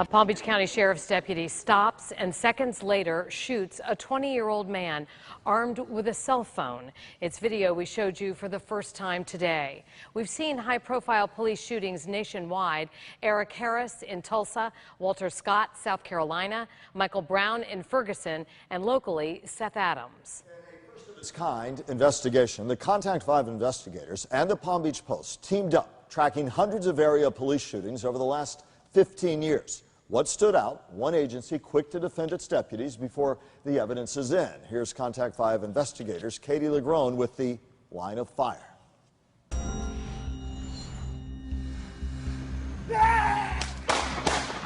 A Palm Beach County Sheriff's deputy stops and seconds later shoots a 20-year-old man armed with a cell phone. It's video we showed you for the first time today. We've seen high-profile police shootings nationwide. Eric Harris in Tulsa, Walter Scott, South Carolina, Michael Brown in Ferguson, and locally, Seth Adams. Its kind investigation, the Contact 5 investigators and the Palm Beach Post teamed up, tracking hundreds of area police shootings over the last 15 years. What stood out? One agency quick to defend its deputies before the evidence is in. Here's Contact 5 investigators Katie Legrone with the line of fire.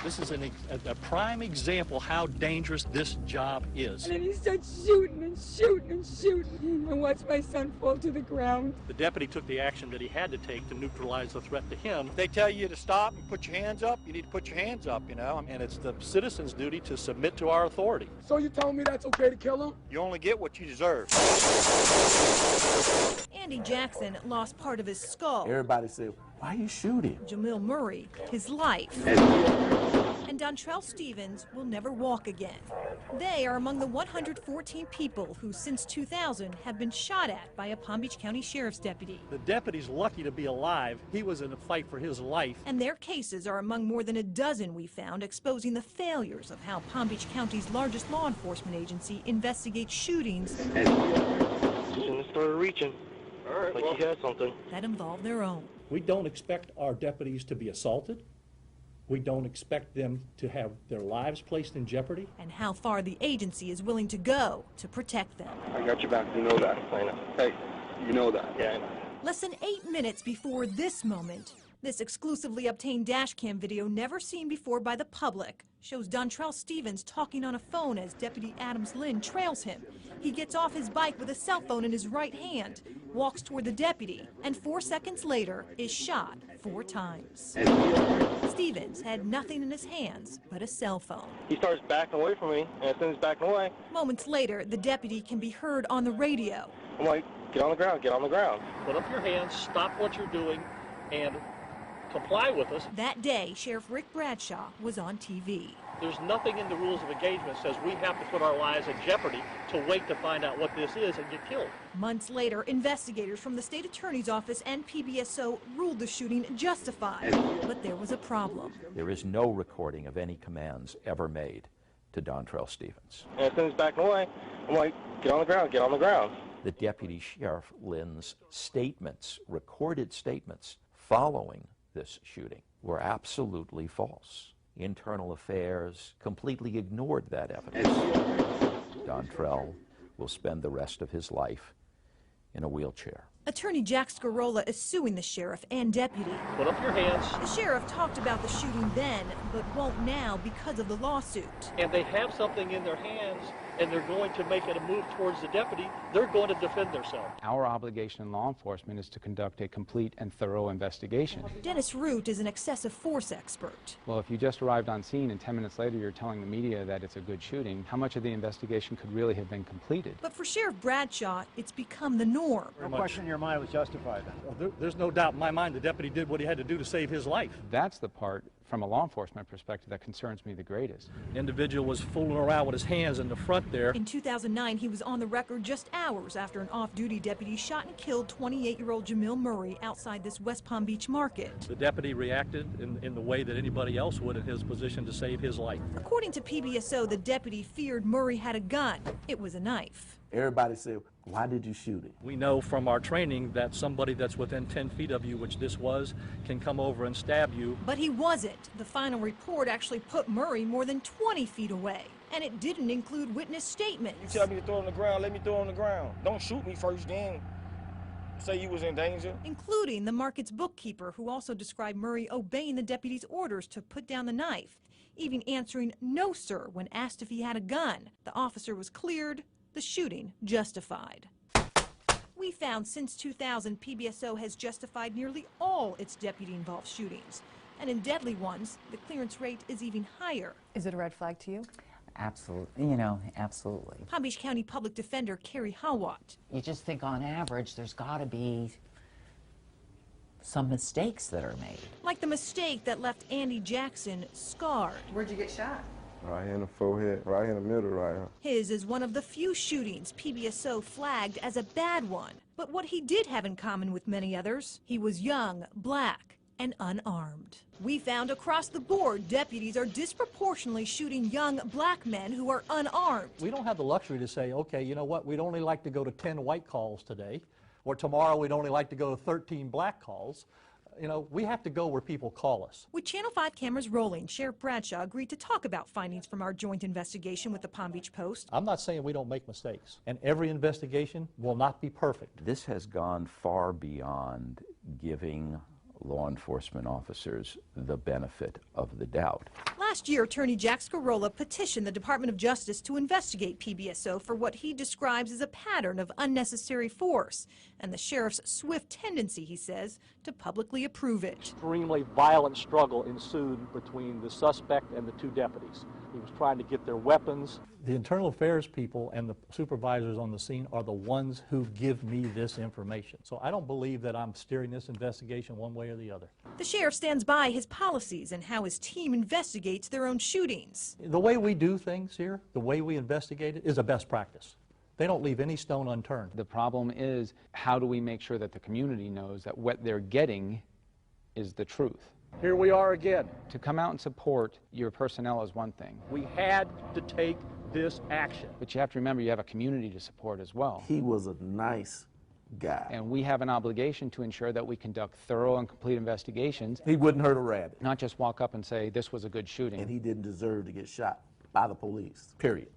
This is a prime example how dangerous this job is. And then he starts shooting and shooting and shooting. I watched my son fall to the ground. The deputy took the action that he had to take to neutralize the threat to him. They tell you to stop and put your hands up, you need to put your hands up, you know. And it's the citizens' duty to submit to our authority. So you telling me that's okay to kill him? You only get what you deserve. Andy Jackson lost part of his skull. Everybody said, why are you shooting? Jamil Murray, his life. And Dontrell Stevens will never walk again. They are among the 114 people who since 2000 have been shot at by a Palm Beach County Sheriff's deputy. The deputy's lucky to be alive. He was in a fight for his life. And their cases are among more than a dozen we found, exposing the failures of how Palm Beach County's largest law enforcement agency investigates shootings. And started reaching. All right, like he had something. That involve their own. We don't expect our deputies to be assaulted. We don't expect them to have their lives placed in jeopardy. And how far the agency is willing to go to protect them. I got your back, you know that. I know. Hey, you know that. Yeah, I know. Less than 8 minutes before this moment, this exclusively obtained dashcam video, never seen before by the public, shows Dontrell Stevens talking on a phone as Deputy Adams Lynn trails him. He gets off his bike with a cell phone in his right hand, walks toward the deputy, and 4 seconds later is shot 4 times. Stevens had nothing in his hands but a cell phone. He starts backing away from me, and as soon as he's backing away, moments later, the deputy can be heard on the radio. I'm like, get on the ground, get on the ground. Put up your hands, stop what you're doing, and comply with us. That day, Sheriff Rick Bradshaw was on TV. There's nothing in the rules of engagement that says we have to put our lives in jeopardy to wait to find out what this is and get killed. Months later, investigators from the state attorney's office and PBSO ruled the shooting justified. But there was a problem. There is no recording of any commands ever made to Dontrell Stevens. And as soon as he's backing away, I'm like, get on the ground, get on the ground. The Deputy Sheriff Lynn's statements, recorded statements following this shooting, were absolutely false. Internal Affairs completely ignored that evidence. Dontrell will spend the rest of his life in a wheelchair. Attorney Jack Scarola is suing the sheriff and deputy. Put up your hands. The sheriff talked about the shooting then, but won't now because of the lawsuit. And they have something in their hands, and they're going to make it a move towards the deputy. They're going to defend themselves. Our obligation in law enforcement is to conduct a complete and thorough investigation. Dennis Root is an excessive force expert. Well, if you just arrived on scene and 10 minutes later you're telling the media that it's a good shooting, how much of the investigation could really have been completed? But for Sheriff Bradshaw, it's become the norm. No question in your mind was justified. Well, there's no doubt in my mind the deputy did what he had to do to save his life. That's the part, from a law enforcement perspective, that concerns me the greatest. The individual was fooling around with his hands in the front there. In 2009, he was on the record just hours after an off-duty deputy shot and killed 28-year-old Jamil Murray outside this West Palm Beach market. The deputy reacted in the way that anybody else would in his position to save his life. According to PBSO, the deputy feared Murray had a gun. It was a knife. Everybody said, why did you shoot him? We know from our training that somebody that's within 10 feet of you, which this was, can come over and stab you. But he wasn't. The final report actually put Murray more than 20 feet away. And it didn't include witness statements. You tell me to throw on the ground, let me throw on the ground. Don't shoot me first, then say you was in danger. Including the market's bookkeeper, who also described Murray obeying the deputy's orders to put down the knife, even answering no, sir, when asked if he had a gun. The officer was cleared, the shooting justified. We found since 2000, PBSO has justified nearly all its deputy-involved shootings. And in deadly ones, the clearance rate is even higher. Is it a red flag to you? Absolutely, absolutely. Palm Beach County Public Defender Carrie Hawat. You just think on average there's got to be some mistakes that are made. Like the mistake that left Andy Jackson scarred. Where'd you get shot? Right here in the forehead, right here in the middle, right here. His is one of the few shootings PBSO flagged as a bad one. But what he did have in common with many others, he was young, black, and unarmed. We found across the board deputies are disproportionately shooting young black men who are unarmed. We don't have the luxury to say, okay, you know what, we'd only like to go to 10 white calls today, or tomorrow we'd only like to go to 13 black calls. You know, we have to go where people call us. With Channel 5 cameras rolling, Sheriff Bradshaw agreed to talk about findings from our joint investigation with the Palm Beach Post. I'm not saying we don't make mistakes, and every investigation will not be perfect. This has gone far beyond giving law enforcement officers the benefit of the doubt. Last year, Attorney Jack Scarola petitioned the Department of Justice to investigate PBSO for what he describes as a pattern of unnecessary force, and the sheriff's swift tendency, he says, to publicly approve it. Extremely violent struggle ensued between the suspect and the two deputies. He was trying to get their weapons. The internal affairs people and the supervisors on the scene are the ones who give me this information. So I don't believe that I'm steering this investigation one way or the other. The sheriff stands by his policies and how his team investigates their own shootings. The way we do things here, the way we investigate it, is a best practice. They don't leave any stone unturned. The problem is, how do we make sure that the community knows that what they're getting is the truth? Here we are again. To come out and support your personnel is one thing. We had to take this action. But you have to remember you have a community to support as well. He was a nice guy. And we have an obligation to ensure that we conduct thorough and complete investigations. He wouldn't hurt a rabbit. Not just walk up and say, this was a good shooting. And he didn't deserve to get shot by the police, period.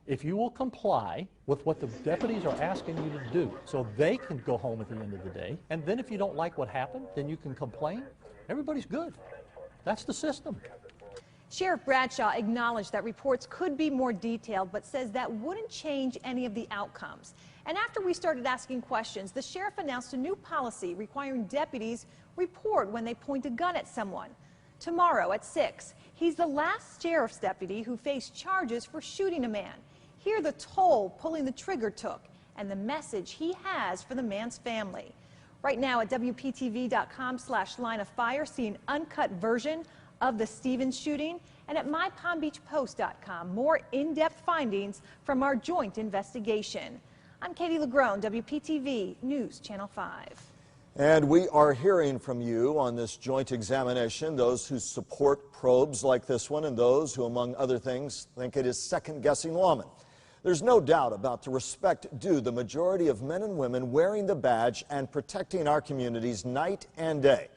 If you will comply with what the deputies are asking you to do so they can go home at the end of the day, and then if you don't like what happened, then you can complain, everybody's good. That's the system. Sheriff Bradshaw acknowledged that reports could be more detailed, but says that wouldn't change any of the outcomes. And after we started asking questions, the sheriff announced a new policy requiring deputies report when they point a gun at someone. Tomorrow at 6, he's the last sheriff's deputy who faced charges for shooting a man. Hear the toll pulling the trigger took and the message he has for the man's family. Right now at WPTV.com/lineoffire, see an uncut version of the Stevens shooting, and at mypalmbeachpost.com, more in-depth findings from our joint investigation. I'm Katie LaGrone, WPTV News Channel 5. And we are hearing from you on this joint examination, those who support probes like this one and those who, among other things, think it is second-guessing lawmen. There's no doubt about the respect due the majority of men and women wearing the badge and protecting our communities night and day.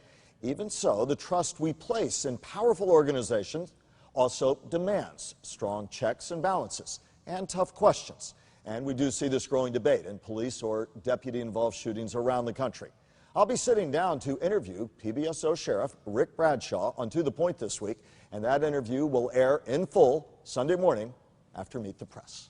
Even so, the trust we place in powerful organizations also demands strong checks and balances and tough questions. And we do see this growing debate in police or deputy-involved shootings around the country. I'll be sitting down to interview PBSO Sheriff Rick Bradshaw on To The Point this week, and that interview will air in full Sunday morning after Meet the Press.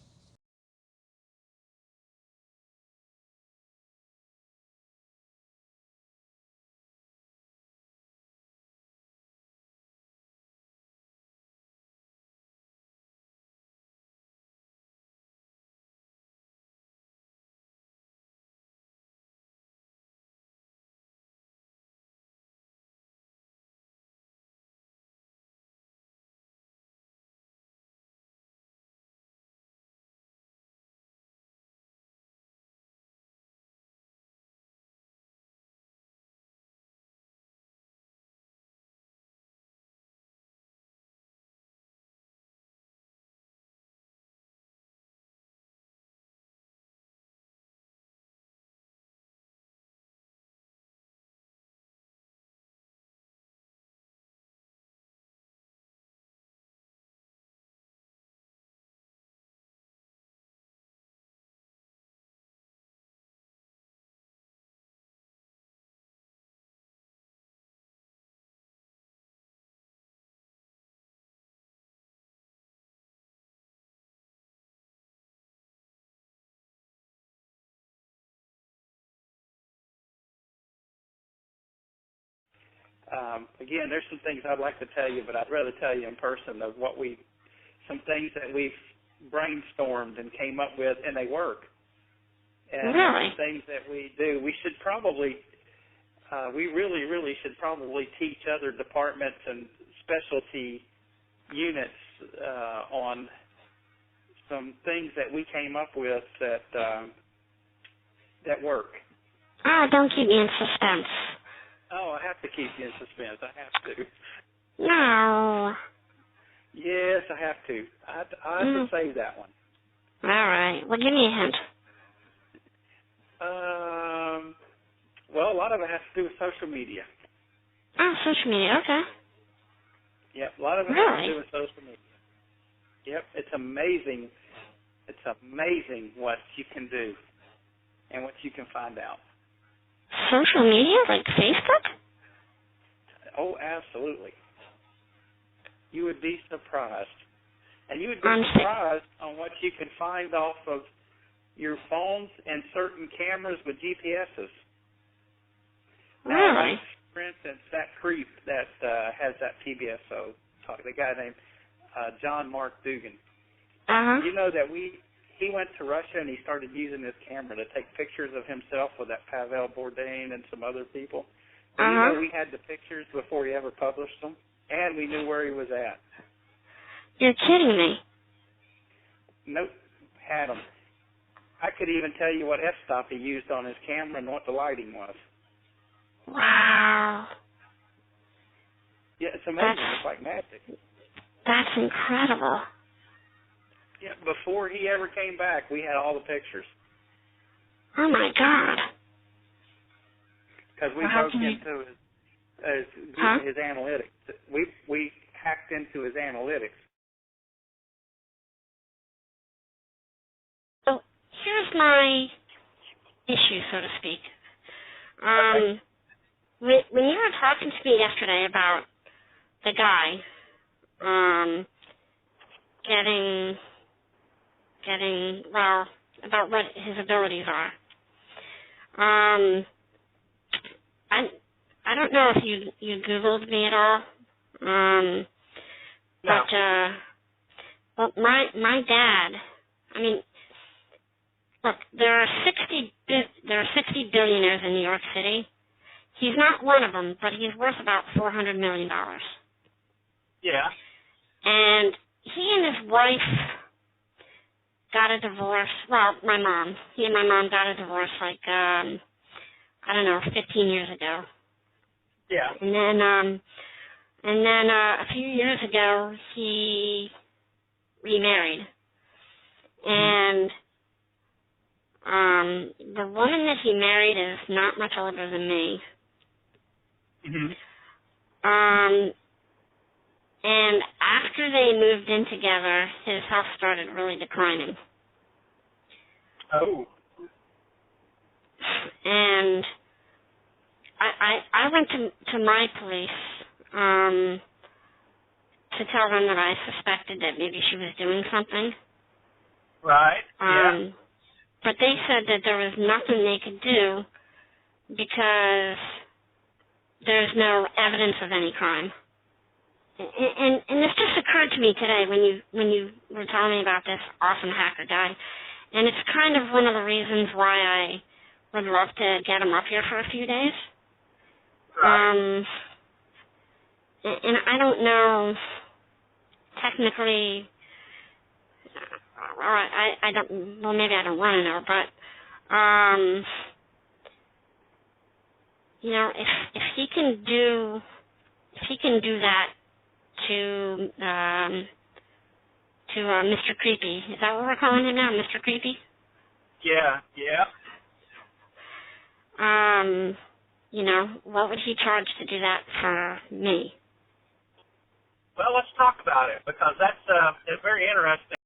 Again, there's some things I'd like to tell you, but I'd rather tell you in person of some things that we've brainstormed and came up with, and they work. And really? Things that we do, we should probably we really, really should probably teach other departments and specialty units on some things that we came up with that work. Oh, don't keep me in suspense. Oh, I have to keep you in suspense. I have to. No. Yes, I have to. I have to save that one. All right. Well, give me a hint. Well, a lot of it has to do with social media. Oh, social media. Okay. Yep, a lot of it has to do with social media. Yep, it's amazing. It's amazing what you can do and what you can find out. Social media, like Facebook? Oh, absolutely. You would be surprised. And you would be surprised on what you can find off of your phones and certain cameras with GPSs. Really? For instance, that creep that has that PBSO, the guy named John Mark Dugan. You know that he went to Russia and he started using his camera to take pictures of himself with that Pavel Bourdain and some other people. You know we had the pictures before he ever published them, and we knew where he was at. You're kidding me. Nope, had them. I could even tell you what f-stop he used on his camera and what the lighting was. Wow. Yeah, it's amazing. It's like magic. That's incredible. Yeah, before he ever came back, we had all the pictures. Oh, my God. Because we broke into his analytics. We hacked into his analytics. So here's my issue, so to speak. When you were talking to me yesterday about the guy about what his abilities are, I don't know if you Googled me at all, but my dad, I mean, look, there are 60 billionaires in New York City. He's not one of them, but he's worth about $400 million. Yeah. And he and his wife got a divorce. Well, my mom. He and my mom got a divorce like, 15 years ago. Yeah. And then a few years ago, he remarried. And the woman that he married is not much older than me. And after they moved in together, his health started really declining. Oh. And I went to my police to tell them that I suspected that maybe she was doing something. Right. Yeah. But they said that there was nothing they could do because there's no evidence of any crime. And this just occurred to me today when you were telling me about this awesome hacker guy. And it's kind of one of the reasons why I would love to get him up here for a few days. Right. And I don't know, technically, I don't, well, maybe I don't want to know, but, if he can do that to Mr. Creepy, is that what we're calling him now, Mr. Creepy? Yeah, yeah. What would he charge to do that for me? Well, let's talk about it, because that's very interesting.